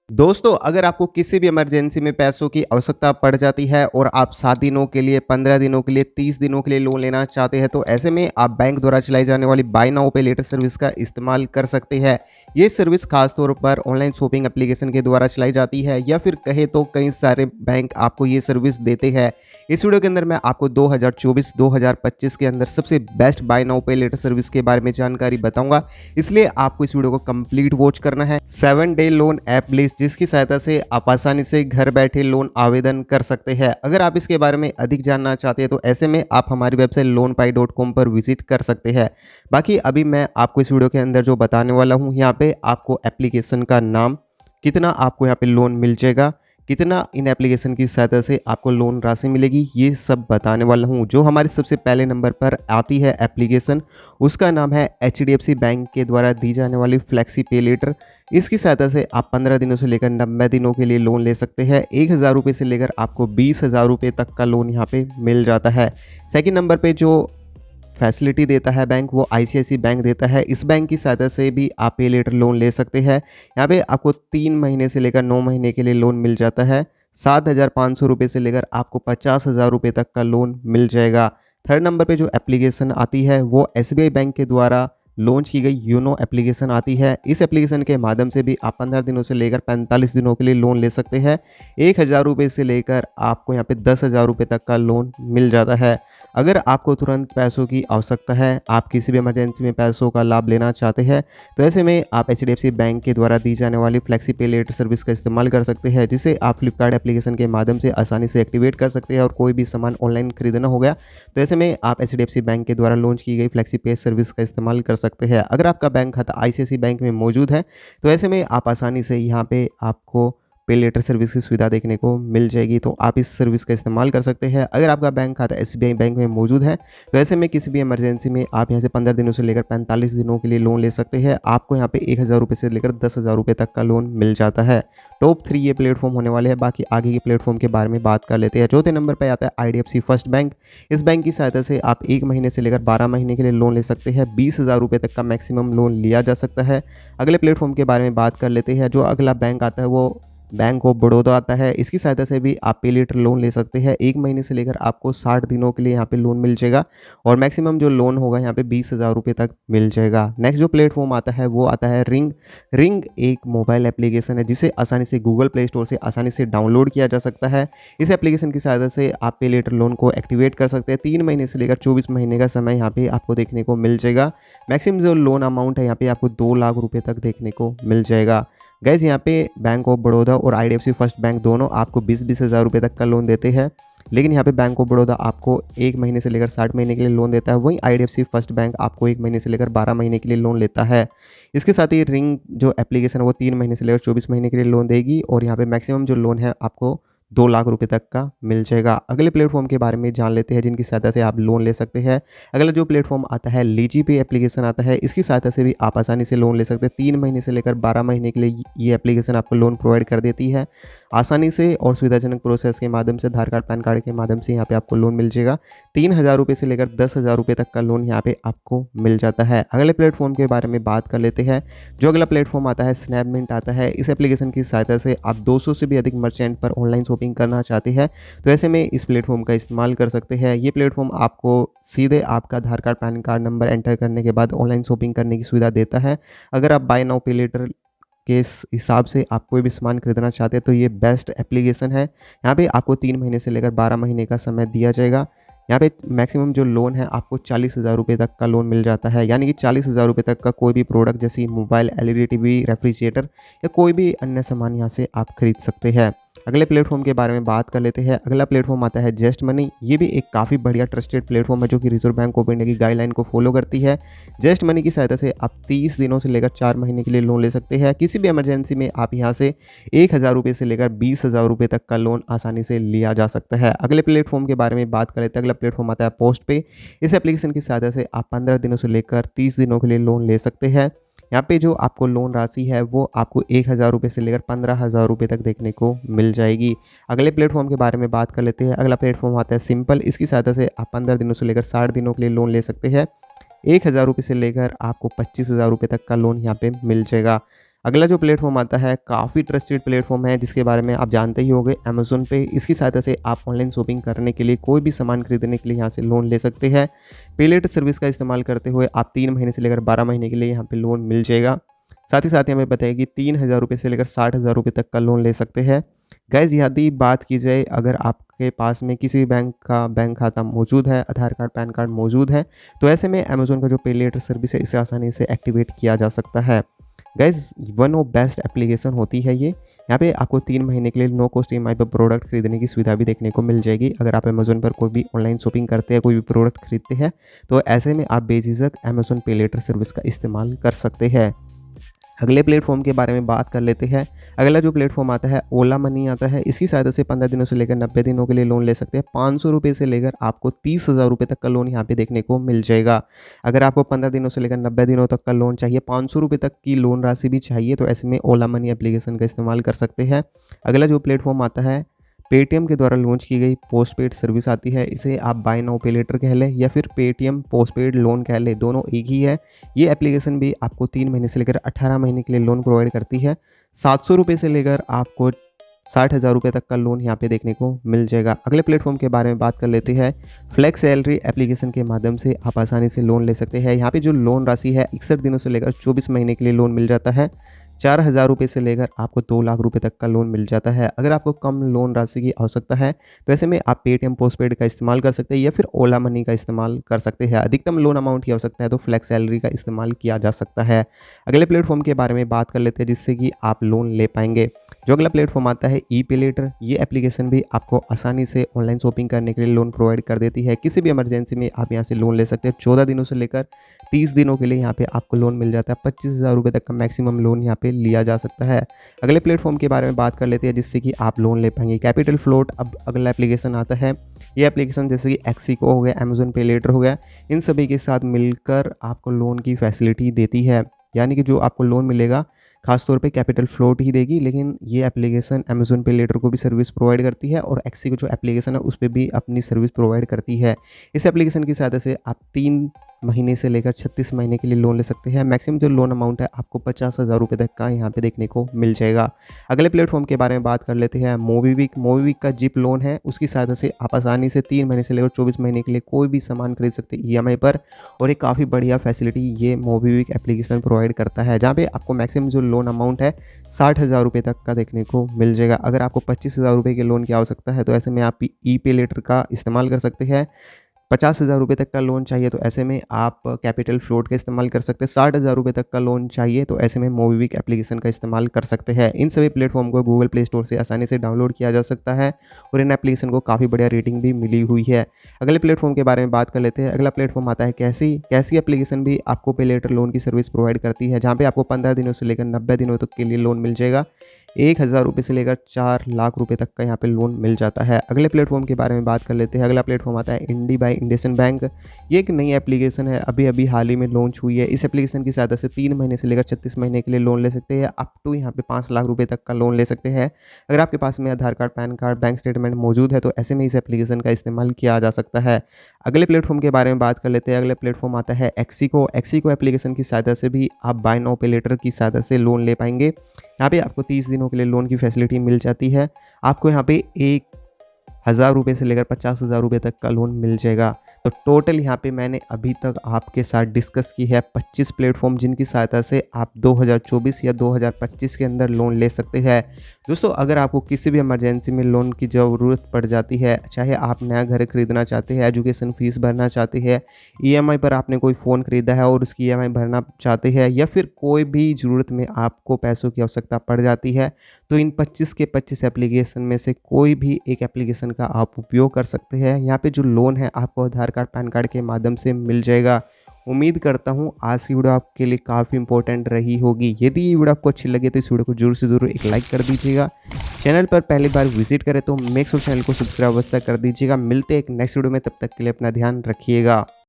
दोस्तों, अगर आपको किसी भी इमरजेंसी में पैसों की आवश्यकता पड़ जाती है और आप 7 दिनों के लिए, 15 दिनों के लिए, 30 दिनों के लिए लोन लेना चाहते हैं, तो ऐसे में आप बैंक द्वारा चलाई जाने वाली बाय नाउ पे लेटर सर्विस का इस्तेमाल कर सकते हैं। ये सर्विस खास तौर पर ऑनलाइन शॉपिंग एप्लीकेशन के द्वारा चलाई जाती है या फिर कहे तो कई सारे बैंक आपको ये सर्विस देते हैं। इस वीडियो के अंदर मैं आपको 2024-2025 के अंदर सबसे बेस्ट बाय नाउ पे लेटर सर्विस के बारे में जानकारी बताऊंगा, इसलिए आपको इस वीडियो को कंप्लीट वॉच करना है। 7 डे लोन ऐप लिस्ट जिसकी सहायता से आप आसानी से घर बैठे लोन आवेदन कर सकते हैं। अगर आप इसके बारे में अधिक जानना चाहते हैं तो ऐसे में आप हमारी वेबसाइट loanpai.com पर विजिट कर सकते हैं। बाकी अभी मैं आपको इस वीडियो के अंदर जो बताने वाला हूँ, यहाँ पे आपको एप्लीकेशन का नाम, कितना आपको यहाँ पे लोन मिल जाएगा, कितना इन एप्लीकेशन की सहायता से आपको लोन राशि मिलेगी, ये सब बताने वाला हूँ। जो हमारे सबसे पहले नंबर पर आती है एप्लीकेशन, उसका नाम है HDFC बैंक के द्वारा दी जाने वाली फ्लेक्सी पे लेटर। इसकी सहायता से आप 15 दिनों से लेकर 90 दिनों के लिए लोन ले सकते हैं। 1000 रुपये से लेकर आपको 20,000 रुपये तक का लोन यहाँ पे मिल जाता है। सेकंड नंबर पे जो फैसिलिटी देता है बैंक, वो ICICI बैंक देता है। इस बैंक की सहायता से भी आप पे लेटर लोन ले सकते हैं। यहाँ पे आपको 3 महीने से लेकर 9 महीने के लिए लोन मिल जाता है। 7,500 रुपये से लेकर आपको 50,000 रुपये तक का लोन मिल जाएगा। थर्ड नंबर पे जो एप्लीकेशन आती है वो SBI बैंक के द्वारा लॉन्च की गई योनो एप्लीकेशन आती है। इस एप्लीकेशन के माध्यम से भी आप 15 दिनों से लेकर 45 दिनों के लिए लोन ले सकते हैं। 1,000 रुपये से लेकर आपको यहाँ पे 10,000 रुपये तक का लोन मिल जाता है। अगर आपको तुरंत पैसों की आवश्यकता है, आप किसी भी इमरजेंसी में पैसों का लाभ लेना चाहते हैं, तो ऐसे में आप HDFC बैंक के द्वारा दी जाने वाली फ्लेक्सी पे लेटर सर्विस का इस्तेमाल कर सकते हैं, जिसे आप फ्लिपकार्ट एप्लीकेशन के माध्यम से आसानी से एक्टिवेट कर सकते हैं। और कोई भी सामान ऑनलाइन खरीदना हो गया तो ऐसे में आप HDFC बैंक के द्वारा लॉन्च की गई फ्लेक्सी पे सर्विस का इस्तेमाल कर सकते हैं। अगर आपका बैंक खाता ICICI बैंक में मौजूद है तो ऐसे में आप आसानी से यहाँ पे आपको पे लेटर सर्विस की सुविधा देखने को मिल जाएगी, तो आप इस सर्विस का इस्तेमाल कर सकते हैं। अगर आपका बैंक खाता SBI बैंक में मौजूद है तो ऐसे में किसी भी इमरजेंसी में आप यहाँ से 15 दिनों से लेकर 45 दिनों के लिए लोन ले सकते हैं। आपको यहाँ पे 1,000 रुपये से लेकर 10,000 रुपये तक का लोन मिल जाता है। टॉप 3 ये प्लेटफॉर्म होने वाले हैं। बाकी आगे के प्लेटफॉर्म के बारे में बात कर लेते हैं। चौथे नंबर पर आता है IDFC फर्स्ट बैंक। इस बैंक की सहायता से आप 1 महीने से लेकर 12 महीने के लिए लोन ले सकते हैं। 20,000 रुपये तक का मैक्सिमम लोन लिया जा सकता है। अगले प्लेटफॉर्म के बारे में बात कर लेते हैं। जो अगला बैंक आता है वो बैंक ऑफ बड़ौदा आता है। इसकी सहायता से भी आप पे लेटर लोन ले सकते हैं। 1 महीने से लेकर आपको 60 दिनों के लिए यहाँ पे लोन मिल जाएगा और मैक्सिमम जो लोन होगा यहाँ पे 20,000 रुपये तक मिल जाएगा। नेक्स्ट जो प्लेटफॉर्म आता है वो आता है रिंग। रिंग एक मोबाइल एप्लीकेशन है जिसे आसानी से गूगल प्ले स्टोर से आसानी से डाउनलोड किया जा सकता है। इस एप्लीकेशन की सहायता से आप पे लेटर लोन को एक्टिवेट कर सकते हैं। 3 महीने से लेकर 24 महीने का समय यहाँ पे आपको देखने को मिल जाएगा। मैक्सिमम जो लोन अमाउंट है यहाँ पे आपको 2 लाख रुपये तक देखने को मिल जाएगा। गैस यहाँ पे बैंक ऑफ बड़ौदा और IDFC फर्स्ट बैंक दोनों आपको 20-20 हज़ार रुपये तक का लोन देते हैं, लेकिन यहाँ पे बैंक ऑफ बड़ौदा आपको 1 महीने से लेकर 60 महीने के लिए लोन देता है। वहीं IDFC फर्स्ट बैंक आपको 1 महीने से लेकर 12 महीने के लिए लोन लेता है। इसके साथ ही रिंग जो एप्लीकेशन है वो 3 महीने से लेकर 24 महीने के लिए लोन देगी और यहाँ पे मैक्सिमम जो लोन है आपको 2 लाख रुपए तक का मिल जाएगा। अगले प्लेटफॉर्म के बारे में जान लेते हैं जिनकी सहायता से आप लोन ले सकते हैं। अगला जो प्लेटफॉर्म आता है लीजी पे एप्लीकेशन आता है। इसकी सहायता से भी आप आसानी से लोन ले सकते हैं। 3 महीने से लेकर 12 महीने के लिए ये एप्लीकेशन आपको लोन प्रोवाइड कर देती है। आसानी से और सुविधाजनक प्रोसेस के माध्यम से आधार कार्ड, पैन कार्ड के माध्यम से यहाँ पे आपको लोन मिल जाएगा। 3,000 रुपये से लेकर 10,000 रुपये तक का लोन यहाँ पे आपको मिल जाता है। अगले प्लेटफॉर्म के बारे में बात कर लेते हैं। जो अगला प्लेटफॉर्म आता है स्नैपमिंट आता है। इस एप्लीकेशन की सहायता से आप 200 से भी अधिक मर्चेंट पर ऑनलाइन शॉपिंग करना चाहते हैं तो ऐसे में इस प्लेटफॉर्म का इस्तेमाल कर सकते हैं। ये प्लेटफॉर्म आपको सीधे आपका Aadhaar card, PAN card number enter करने के बाद ऑनलाइन शॉपिंग करने की सुविधा देता है। अगर आप बाय नाउ पे लेटर के हिसाब से आप कोई भी सामान खरीदना चाहते हैं तो ये बेस्ट एप्लीकेशन है। यहाँ पे आपको 3 महीने से लेकर 12 महीने का समय दिया जाएगा। यहाँ पे मैक्सिमम जो लोन है आपको 40,000 रुपये तक का लोन मिल जाता है, यानी कि 40,000 रुपये तक का कोई भी प्रोडक्ट जैसे मोबाइल, LED टीवी, रेफ्रिजरेटर या कोई भी अन्य सामान यहाँ से आप खरीद सकते हैं। अगले प्लेटफॉर्म के बारे में बात कर लेते हैं। अगला प्लेटफॉर्म आता है जस्ट मनी। ये भी एक काफ़ी बढ़िया ट्रस्टेड प्लेटफॉर्म है जो कि रिजर्व बैंक ऑफ इंडिया की गाइडलाइन को फॉलो करती है। जस्ट मनी की सहायता से आप 30 दिनों से लेकर 4 महीने के लिए लोन ले सकते हैं। किसी भी इमरजेंसी में आप यहाँ से 1,000 रुपये से लेकर 20,000 रुपये तक का लोन आसानी से लिया जा सकता है। अगले प्लेटफॉर्म के बारे में बात कर लेते हैं। अगला प्लेटफॉर्म आता है पोस्ट पे। इस एप्लीकेशन की सहायता से आप 15 दिनों से लेकर 30 दिनों के लिए लोन ले सकते हैं। यहाँ पे जो आपको लोन राशि है वो आपको 1,000 रुपये से लेकर 15,000 रुपये तक देखने को मिल जाएगी। अगले प्लेटफॉर्म के बारे में बात कर लेते हैं। अगला प्लेटफॉर्म आता है सिंपल। इसकी सहायता से आप 15 दिनों से लेकर 60 दिनों के लिए लोन ले सकते हैं। 1,000 रुपये से लेकर आपको 25,000 रुपये तक का लोन यहाँ पे मिल जाएगा। अगला जो प्लेटफॉर्म आता है काफ़ी ट्रस्टेड प्लेटफॉर्म है जिसके बारे में आप जानते ही होंगे, अमेज़न पे। इसकी सहायता से आप ऑनलाइन शॉपिंग करने के लिए कोई भी सामान खरीदने के लिए यहाँ से लोन ले सकते हैं। पे लेटर सर्विस का इस्तेमाल करते हुए आप 3 महीने से लेकर 12 महीने के लिए यहाँ पे लोन मिल जाएगा। साथ ही साथ हमें बताइए कि 3,000 रुपये से लेकर 60,000 रुपये तक का लोन ले सकते हैं। गाइज़ यदि बात की जाए, अगर आपके पास में किसी भी बैंक का बैंक खाता मौजूद है, आधार कार्ड, पैन कार्ड मौजूद है, तो ऐसे में अमेज़न का जो पे लेटर सर्विस है इसे आसानी से एक्टिवेट किया जा सकता है। Guys one of best application होती है ये। यहाँ पे आपको 3 महीने के लिए नो कॉस्ट ईएमआई पर प्रोडक्ट खरीदने की सुविधा भी देखने को मिल जाएगी। अगर आप अमेज़न पर कोई भी ऑनलाइन शॉपिंग करते हैं, कोई भी प्रोडक्ट खरीदते हैं, तो ऐसे में आप बेझिझक अमेज़न पे लेटर सर्विस का इस्तेमाल कर सकते हैं। अगले प्लेटफॉर्म के बारे में बात कर लेते हैं। अगला जो प्लेटफॉर्म आता है ओला मनी आता है। इसकी सहायता से 15 दिनों से लेकर 90 दिनों के लिए लोन ले सकते हैं। 500 रुपये से लेकर आपको 30,000 रुपये तक का लोन यहाँ पे देखने को मिल जाएगा। अगर आपको 15 दिनों से लेकर 90 दिनों तक का लोन चाहिए, 500 रुपये तक की लोन राशि भी चाहिए, तो ऐसे में ओला मनी एप्लीकेशन का इस्तेमाल कर सकते हैं। अगला जो प्लेटफॉर्म आता है पेटीएम के द्वारा लॉन्च की गई पोस्टपेड सर्विस आती है। इसे आप बाय नाउ पे लेटर कह लें या फिर पेटीएम पोस्टपेड लोन कह लें, दोनों एक ही है। ये एप्लीकेशन भी आपको 3 महीने से लेकर 18 महीने के लिए लोन प्रोवाइड करती है। 700 रुपये से लेकर आपको 60,000 रुपये तक का लोन यहाँ पे देखने को मिल जाएगा। अगले प्लेटफॉर्म के बारे में बात कर लेते हैं। फ्लेक्स सैलरी एप्लीकेशन के माध्यम से आप आसानी से लोन ले सकते हैं। यहाँ पे जो लोन राशि है 61 दिनों से लेकर 24 महीने के लिए लोन मिल जाता है। 4,000 रुपये से लेकर आपको 2 लाख रुपए तक का लोन मिल जाता है। अगर आपको कम लोन राशि की आवश्यकता है तो ऐसे में आप पेटीएम पोस्टपेड का इस्तेमाल कर सकते हैं या फिर ओला मनी का इस्तेमाल कर सकते हैं। अधिकतम लोन अमाउंट की आवश्यकता है तो फ्लेक्स सैलरी का इस्तेमाल किया जा सकता है। अगले प्लेटफॉर्म के बारे में बात कर लेते हैं जिससे कि आप लोन ले पाएंगे। जो अगला प्लेटफॉर्म आता है ई पे लेटर, ये एप्लीकेशन भी आपको आसानी से ऑनलाइन शॉपिंग करने के लिए लोन प्रोवाइड कर देती है। किसी भी इमरजेंसी में आप यहाँ से लोन ले सकते हैं। 14 दिनों से लेकर 30 दिनों के लिए यहाँ पे आपको लोन मिल जाता है। 25,000 रुपये तक का मैक्सिमम लोन यहाँ पे लिया जा सकता है। अगले प्लेटफॉर्म के बारे में बात कर लेते हैं जिससे कि आप लोन ले पाएंगे। कैपिटल फ्लोट अब अगला एप्लीकेशन आता है। ये एप्लीकेशन जैसे कि एक्सिको हो गया, अमेज़न पे लेटर हो गया, इन सभी के साथ मिलकर आपको लोन की फैसिलिटी देती है। यानी कि जो आपको लोन मिलेगा खासतौर पे कैपिटल फ्लोट ही देगी, लेकिन ये एप्लीकेशन अमेज़न पे लेटर को भी सर्विस प्रोवाइड करती है और एक्सिको जो एप्लीकेशन है उस पर भी अपनी सर्विस प्रोवाइड करती है। इस एप्लीकेशन की सहायता से आप 3 महीने से लेकर 36 महीने के लिए लोन ले सकते हैं। मैक्सिमम जो लोन अमाउंट है आपको 50,000 रुपये तक का यहाँ पे देखने को मिल जाएगा। अगले प्लेटफॉर्म के बारे में बात कर लेते हैं। मोबीक्विक। मोबीक्विक का जिप लोन है, उसकी सहायता से आप आसानी से 3 महीने से लेकर 24 महीने के लिए कोई भी सामान खरीद सकते हैं ईएमआई पर। और एक काफ़ी बढ़िया फैसिलिटी ये मोबीक्विक एप्लीकेशन प्रोवाइड करता है, जहाँ पे आपको मैक्सिमम जो लोन अमाउंट है 60,000 रुपये तक का देखने को मिल जाएगा। अगर आपको 25,000 रुपये के लोन की आवश्यकता है तो ऐसे में आप ई पे लेटर का इस्तेमाल कर सकते हैं। 50,000 रुपये तक का लोन चाहिए तो ऐसे में आप कैपिटल फ्लोट का इस्तेमाल कर सकते हैं। 60,000 रुपये तक का लोन चाहिए तो ऐसे में मोबीक्विक एप्लीकेशन का इस्तेमाल कर सकते हैं। इन सभी प्लेटफॉर्म को गूगल प्ले स्टोर से आसानी से डाउनलोड किया जा सकता है और इन एप्लीकेशन को काफ़ी बढ़िया रेटिंग भी मिली हुई है। अगले प्लेटफॉर्म के बारे में बात कर लेते हैं। अगला प्लेटफॉर्म आता है कैसी। कैसी एप्लीकेशन भी आपको पे लेटर लोन की सर्विस प्रोवाइड करती है, जहाँ पे आपको 15 दिनों से लेकर 90 दिनों तक के लिए लोन मिल जाएगा। 1,000 रुपये से लेकर 4 लाख रुपए तक का यहाँ पे लोन मिल जाता है। अगले प्लेटफॉर्म के बारे में बात कर लेते हैं। अगला प्लेटफॉर्म आता है इंडी बाय इंडसइंड बैंक। ये एक नई एप्लीकेशन है, अभी अभी हाल ही में लॉन्च हुई है। इस एप्लीकेशन की सहायता से 3 महीने से लेकर 36 महीने के लिए लोन ले सकते हैं। अप टू यहाँ पे 5 लाख रुपए तक का लोन ले सकते हैं। अगर आपके पास में Aadhaar card, PAN card, bank statement मौजूद है तो ऐसे में इस एप्लीकेशन का इस्तेमाल किया जा सकता है। अगले प्लेटफॉर्म के बारे में बात कर लेते हैं। अगले प्लेटफॉर्म आता है एक्सिको। एक्सिको एप्लीकेशन की सहायता से भी आप बाय नाउ पे लेटर की सहायता से लोन ले पाएंगे। यहाँ पे आपको 30 दिनों के लिए लोन की फैसिलिटी मिल जाती है। आपको यहाँ पे 1,000 रुपये से लेकर 50,000 रुपये तक का लोन मिल जाएगा। तो टोटल यहाँ पे मैंने अभी तक आपके साथ डिस्कस की है 25 प्लेटफॉर्म जिनकी सहायता से आप 2024 या 2025 के अंदर लोन ले सकते हैं। दोस्तों अगर आपको किसी भी इमरजेंसी में लोन की ज़रूरत पड़ जाती है, चाहे आप नया घर खरीदना चाहते हैं, एजुकेशन फीस भरना चाहते हैं, ईएमआई पर आपने कोई फ़ोन खरीदा है और उसकी ईएमआई भरना चाहते हैं, या फिर कोई भी ज़रूरत में आपको पैसों की आवश्यकता पड़ जाती है, तो इन 25 के 25 एप्लीकेशन में से कोई भी एक एप्लीकेशन का आप उपयोग कर सकते हैं। यहाँ पे जो लोन है आपको आधार कार्ड, पैन कार्ड के माध्यम से मिल जाएगा। उम्मीद करता हूँ आज की वीडियो आपके लिए काफ़ी इंपॉर्टेंट रही होगी। यदि ये वीडियो आपको अच्छी लगे तो इस वीडियो को जरूर से जरूर एक लाइक कर दीजिएगा। चैनल पर पहली बार विजिट करें तो मेक श्योर चैनल को सब्सक्राइब अवश्य कर दीजिएगा। मिलते हैं एक नेक्स्ट वीडियो में, तब तक के लिए अपना ध्यान रखिएगा।